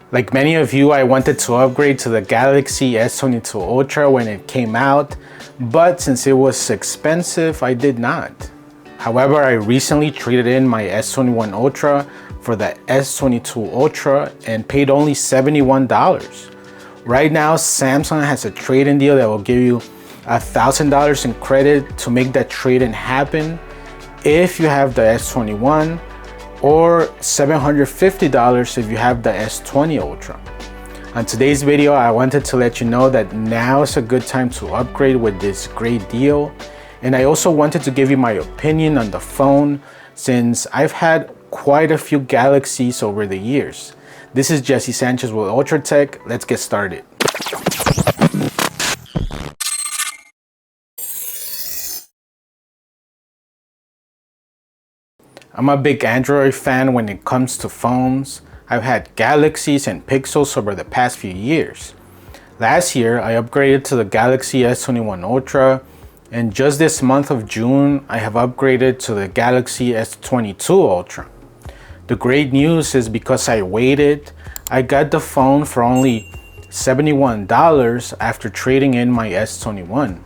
Like many of you, I wanted to upgrade to the Galaxy S22 Ultra when it came out, but since it was expensive, I did not. However, I recently traded in my S21 Ultra for the S22 Ultra and paid only $71. Right now, Samsung has a trade-in deal that will give you $1,000 in credit to make that trade-in happen if you have the S21, or $750 if you have the S20 Ultra. On today's video, I wanted to let you know that now is a good time to upgrade with this great deal. And I also wanted to give you my opinion on the phone since I've had quite a few Galaxies over the years. This is Jesse Sanchez with Ultra Tech. Let's get started. I'm a big Android fan when it comes to phones. I've had Galaxies and Pixels over the past few years. Last year, I upgraded to the Galaxy S21 Ultra, and just this month of June, I have upgraded to the Galaxy S22 Ultra. The great news is because I waited, I got the phone for only $71 after trading in my S21.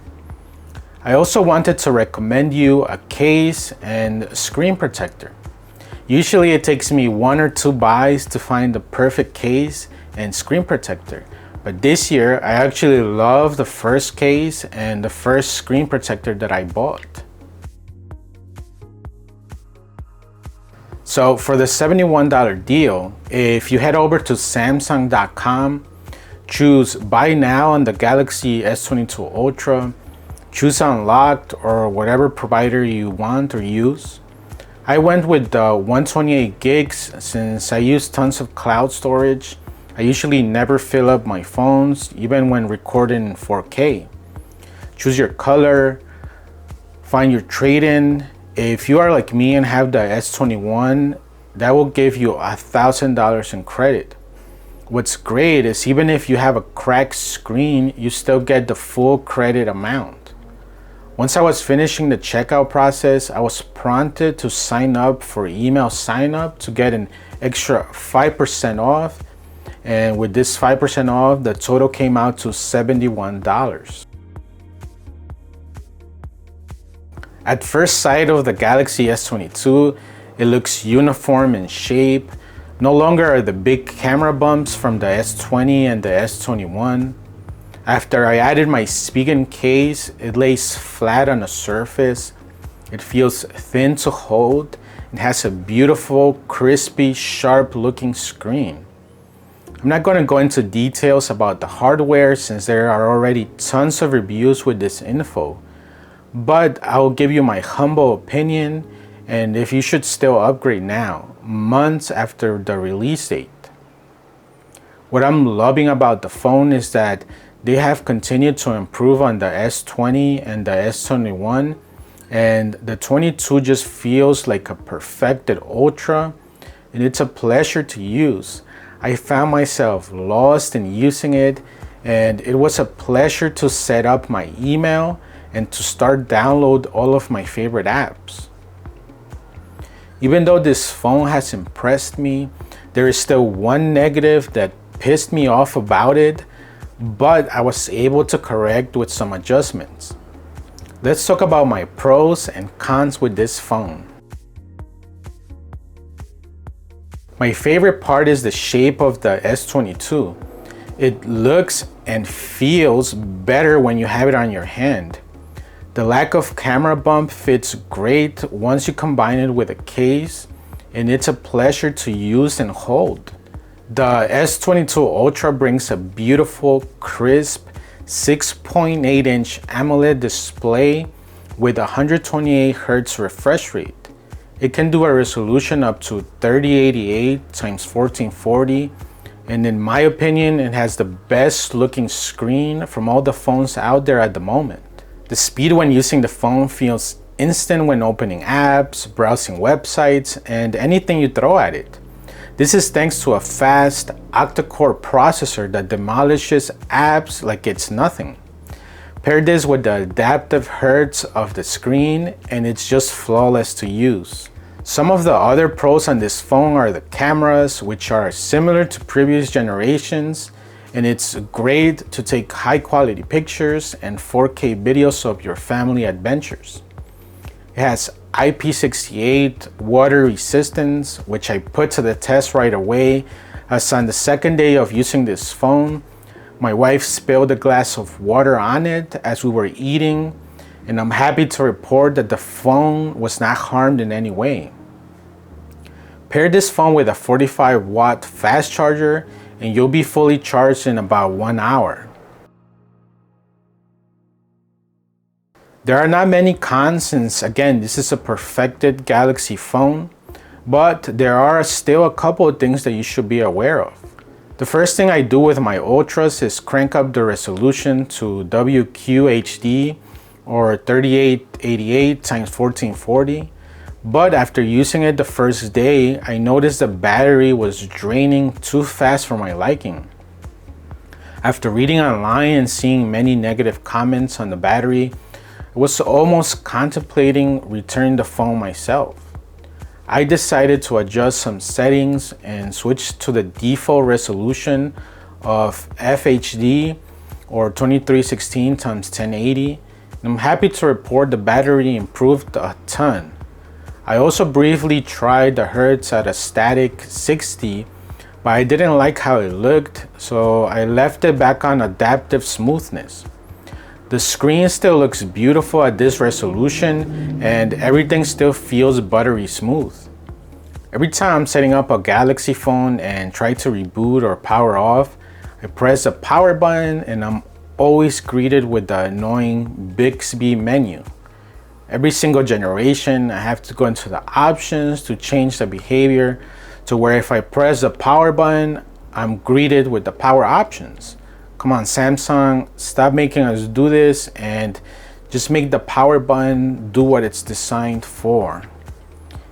I also wanted to recommend you a case and screen protector. Usually it takes me 1 or 2 buys to find the perfect case and screen protector. But this year, I actually love the first case and the first screen protector that I bought. So for the $71 deal, if you head over to Samsung.com, choose Buy Now on the Galaxy S22 Ultra, choose Unlocked or whatever provider you want or use. I went with the 128 gigs since I use tons of cloud storage. I usually never fill up my phones, even when recording in 4K. Choose your color, find your trade-in. If you are like me and have the S21, that will give you $1,000 in credit. What's great is even if you have a cracked screen, you still get the full credit amount. Once I was finishing the checkout process, I was prompted to sign up for email sign up to get an extra 5% off. And with this 5% off, the total came out to $71. At first sight of the Galaxy S22, it looks uniform in shape. No longer are the big camera bumps from the S20 and the S21. After I added my speaking case, it lays flat on the surface. It feels thin to hold and has a beautiful, crispy, sharp looking screen. I'm not going to go into details about the hardware since there are already tons of reviews with this info, but I'll give you my humble opinion and if you should still upgrade now, months after the release date. What I'm loving about the phone is that they have continued to improve on the S20 and the S21, and the 22 just feels like a perfected Ultra, and it's a pleasure to use. I found myself lost in using it, and it was a pleasure to set up my email and to start download all of my favorite apps. Even though this phone has impressed me, there is still one negative that pissed me off about it, but I was able to correct with some adjustments. Let's talk about my pros and cons with this phone. My favorite part is the shape of the S22. It looks and feels better when you have it on your hand. The lack of camera bump fits great once you combine it with a case, and it's a pleasure to use and hold. The S22 Ultra brings a beautiful, crisp 6.8-inch AMOLED display with 128Hz refresh rate. It can do a resolution up to 3088 x 1440, and in my opinion, it has the best looking screen from all the phones out there at the moment. The speed when using the phone feels instant when opening apps, browsing websites, and anything you throw at it. This is thanks to a fast octa-core processor that demolishes apps like it's nothing. Pair this with the adaptive hertz of the screen and it's just flawless to use. Some of the other pros on this phone are the cameras, which are similar to previous generations, and it's great to take high quality pictures and 4K videos of your family adventures. It has IP68 water resistance, which I put to the test right away, as on the second day of using this phone, my wife spilled a glass of water on it as we were eating, and I'm happy to report that the phone was not harmed in any way. Pair this phone with a 45-watt fast charger and you'll be fully charged in about 1 hour. There are not many cons since, again, this is a perfected Galaxy phone, but there are still a couple of things that you should be aware of. The first thing I do with my Ultras is crank up the resolution to WQHD or 3888 x 1440, but after using it the first day, I noticed the battery was draining too fast for my liking. After reading online and seeing many negative comments on the battery, I was almost contemplating returning the phone myself. I decided to adjust some settings and switch to the default resolution of FHD or 2316 x 1080. I'm happy to report the battery improved a ton. I also briefly tried the Hertz at a static 60, but I didn't like how it looked, so I left it back on adaptive smoothness. The screen still looks beautiful at this resolution and everything still feels buttery smooth. Every time I'm setting up a Galaxy phone and try to reboot or power off, I press the power button and I'm always greeted with the annoying Bixby menu. Every single generation, I have to go into the options to change the behavior to where if I press the power button, I'm greeted with the power options. Come on, Samsung, stop making us do this and just make the power button do what it's designed for.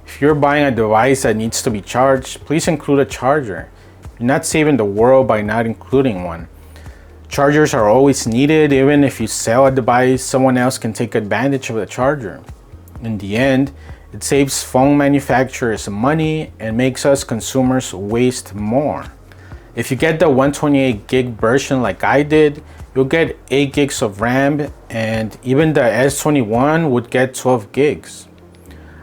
If you're buying a device that needs to be charged, please include a charger. You're not saving the world by not including one. Chargers are always needed. Even if you sell a device, someone else can take advantage of the charger. In the end, it saves phone manufacturers money and makes us consumers waste more. If you get the 128 gig version like I did, you'll get 8 gigs of RAM, and even the S21 would get 12 gigs.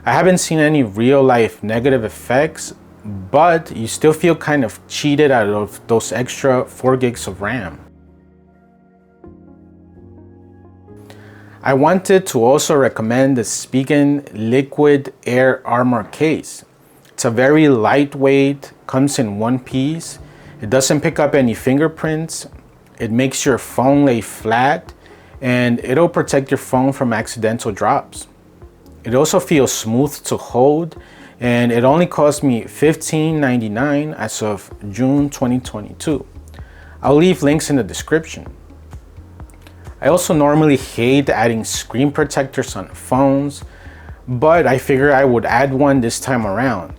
I haven't seen any real life negative effects, but you still feel kind of cheated out of those extra 4 gigs of RAM. I wanted to also recommend the Spigen Liquid Air Armor case. It's a very lightweight, comes in one piece. It doesn't pick up any fingerprints. It makes your phone lay flat and it'll protect your phone from accidental drops. It also feels smooth to hold and it only cost me $15.99 as of June 2022. I'll leave links in the description. I also normally hate adding screen protectors on phones, but I figured I would add one this time around.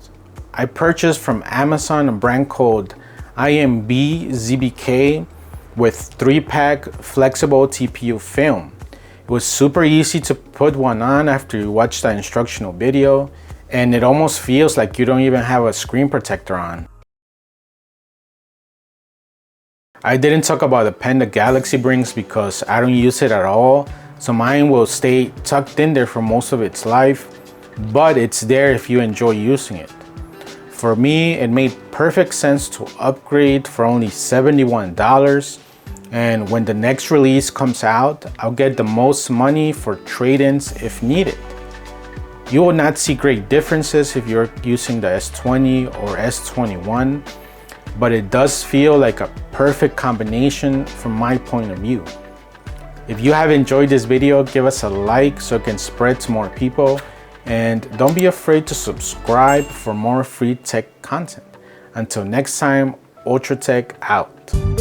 I purchased from Amazon a brand called IMB ZBK with 3-pack flexible TPU film. It was super easy to put one on after you watch the instructional video, and it almost feels like you don't even have a screen protector on. I didn't talk about the pen the Galaxy brings because I don't use it at all, so mine will stay tucked in there for most of its life, but it's there if you enjoy using it. For me, it made perfect sense to upgrade for only $71, and when the next release comes out, I'll get the most money for trade-ins if needed. You will not see great differences if you're using the S20 or S21, but it does feel like a perfect combination from my point of view. If you have enjoyed this video, give us a like so it can spread to more people, and don't be afraid to subscribe for more free tech content. Until next time, Ultra Tech out.